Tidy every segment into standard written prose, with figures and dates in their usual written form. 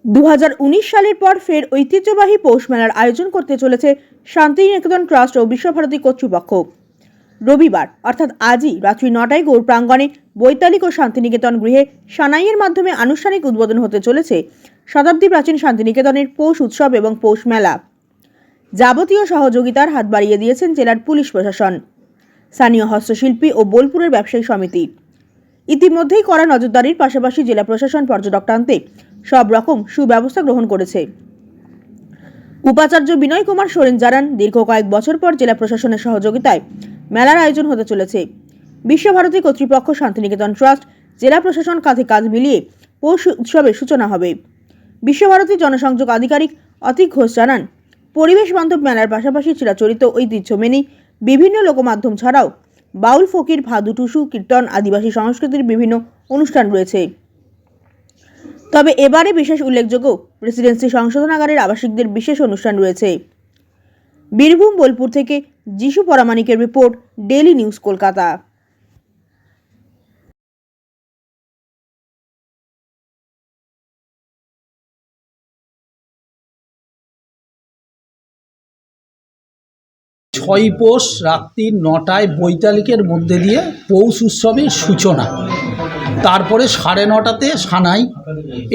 2019 সালের পর ফের ঐতিহ্যবাহী পৌষ মেলার আয়োজন করতে চলেছে শান্তিনিকেতন ট্রাস্ট ও বিশ্বভারতী কর্তৃপক্ষ। রবিবার অর্থাৎ আজই রাত্রি 9টায় গৌর প্রাঙ্গণে বৈতালিক ও শান্তিনিকেতন গৃহে সানাইয়ের মাধ্যমে আনুষ্ঠানিক উদ্বোধন হতে চলেছে শতাব্দী প্রাচীন শান্তিনিকেতনের পৌষ উৎসব এবং পৌষ মেলা। যাবতীয় সহযোগিতার হাত বাড়িয়ে দিয়েছেন জেলার পুলিশ প্রশাসন, স্থানীয় হস্তশিল্পী ও বোলপুরের ব্যবসায়ী সমিতি। ইতিমধ্যেই কড়া নজরদারির পাশাপাশি জেলা প্রশাসন পর্যটক টানতে সব রকম সুব্যবস্থা গ্রহণ করেছে। উপাচার্য বিনয় কুমার সোরেন জানান, দীর্ঘ কয়েক বছর পর জেলা প্রশাসনের সহযোগিতায় মেলার আয়োজন হতে চলেছে। বিশ্বভারতী কর্তৃপক্ষ, শান্তিনিকেতন ট্রাস্ট, জেলা প্রশাসন কাঁধে কাঁধ মিলিয়ে পৌষ উৎসবের সূচনা হবে। বিশ্বভারতী জনসংযোগ আধিকারিক অতীক ঘোষ জানান, পরিবেশ বান্ধব মেলার পাশাপাশি চিরাচরিত ঐতিহ্য মেনে বিভিন্ন লোকমাধ্যম ছাড়াও বাউল, ফকির, ভাদু, টুসু, কীর্তন, আদিবাসী সংস্কৃতির বিভিন্ন অনুষ্ঠান রয়েছে। তবে এবারে বিশেষ উল্লেখযোগ্য প্রেসিডেন্সি সংশোধনাগারের আবাসিকদের বিশেষ অনুষ্ঠান রয়েছে। বীরভূম, বোলপুর থেকে যিশু পরামানিকের রিপোর্ট, ডেইলি নিউজ কলকাতা। ছয় পৌষ রাত্রি 9টায় বৈতালিকের মধ্যে দিয়ে পৌষ উৎসবের সূচনা, তারপরে 9:30তে সানাই।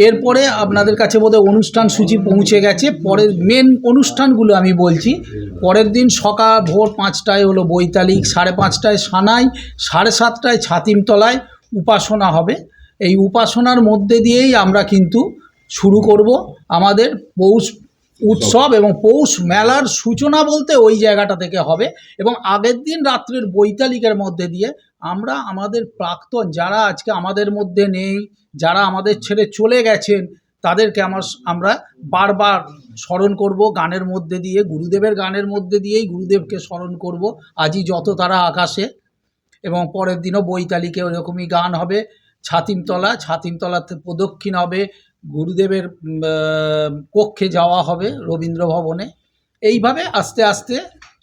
এরপরে আপনাদের কাছে বোধহয় অনুষ্ঠান সূচি পৌঁছে গেছে। পরের মেন অনুষ্ঠানগুলো আমি বলছি। পরের দিন সকাল ভোর 5টায় হলো বৈতালিক, 5:30টায় সানাই, 7:30টায় ছাতিমতলায় উপাসনা হবে। এই উপাসনার মধ্যে দিয়েই আমরা কিন্তু শুরু করব আমাদের পৌষ উৎসব এবং পৌষ মেলার সূচনা বলতে ওই জায়গাটা থেকে হবে। এবং আগের দিন রাত্রের বৈতালিকের মধ্যে দিয়ে আমরা আমাদের প্রাক্তন যারা আজকে আমাদের মধ্যে নেই, যারা আমাদের ছেড়ে চলে গেছেন, তাদেরকে আমরা বারবার স্মরণ করব গানের মধ্যে দিয়ে, গুরুদেবের গানের মধ্যে দিয়েই গুরুদেবকে স্মরণ করব। আজই যত তারা আকাশে। এবং পরের দিনও বৈতালিকে ওরকমই গান হবে। ছাতিমতলাতে প্রদক্ষিণ হবে, গুরুদেবের কক্ষে যাওয়া হবে রবীন্দ্র ভবনে। এইভাবে আস্তে আস্তে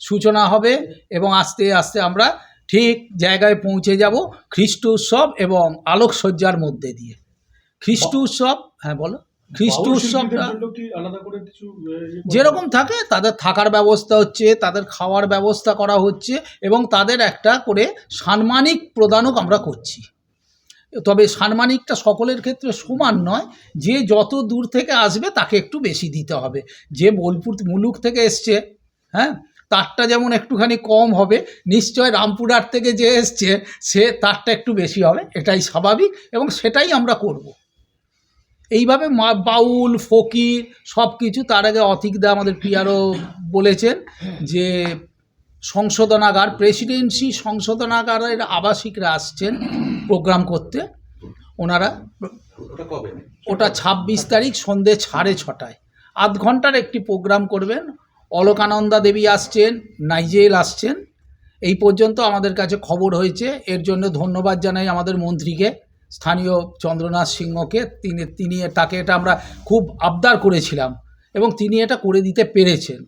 সূচনা হবে এবং আস্তে আস্তে আমরা ঠিক জায়গায় পৌঁছে যাব খ্রিস্ট উৎসব এবং আলোকসজ্জার মধ্যে দিয়ে। খ্রিস্ট উৎসব, হ্যাঁ বলো। খ্রিস্ট উৎসবটা যেরকম থাকে, তাদের থাকার ব্যবস্থা হচ্ছে, তাদের খাওয়ার ব্যবস্থা করা হচ্ছে এবং তাদের একটা করে সাম্মানিক প্রদানও আমরা করছি। তবে সাম্মানিকটা সকলের ক্ষেত্রে সমান নয়, যে যত দূর থেকে আসবে তাকে একটু বেশি দিতে হবে। যে বোলপুর মুলুক থেকে এসছে, হ্যাঁ, তারটা যেমন একটুখানি কম হবে, নিশ্চয় রামপুরহাট থেকে যে এসছে সে তারটা একটু বেশি হবে, এটাই স্বাভাবিক এবং সেটাই আমরা করব। এইভাবে বাউল, ফকির সব কিছু। তার আগে অতীকদা আমাদের পিয়ারও বলেছেন যে সংশোধনাগার, প্রেসিডেন্সি সংশোধনাগারের আবাসিকরা আসছেন প্রোগ্রাম করতে। ওনারা ওটা 26 তারিখ সন্ধ্যে 6:30টায় আধ ঘন্টার একটি প্রোগ্রাম করবেন। অলকানন্দা দেবী আসছেন, নাইজেল আসছেন। এই পর্যন্ত আমাদের কাছে খবর হয়েছে। এর জন্য ধন্যবাদ জানাই আমাদের মন্ত্রীকে, স্থানীয় চন্দ্রনাথ সিংহকে। তিনি তাকে এটা আমরা খুব আবদার করেছিলাম এবং তিনি এটা করে দিতে পেরেছেন।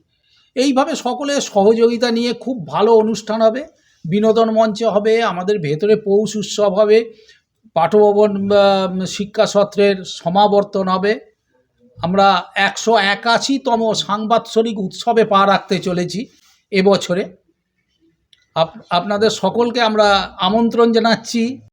এইভাবে সকলের সহযোগিতা নিয়ে খুব ভালো অনুষ্ঠান হবে। বিনোদন মঞ্চ হবে, আমাদের ভেতরে পৌষ উৎসব হবে, পাঠভবন শিক্ষা সত্রের সমাবর্তন হবে। আমরা 181তম সাংবৎসরিক উৎসবে পা রাখতে চলেছি এবছরে। আপনাদের সকলকে আমরা আমন্ত্রণ জানাচ্ছি।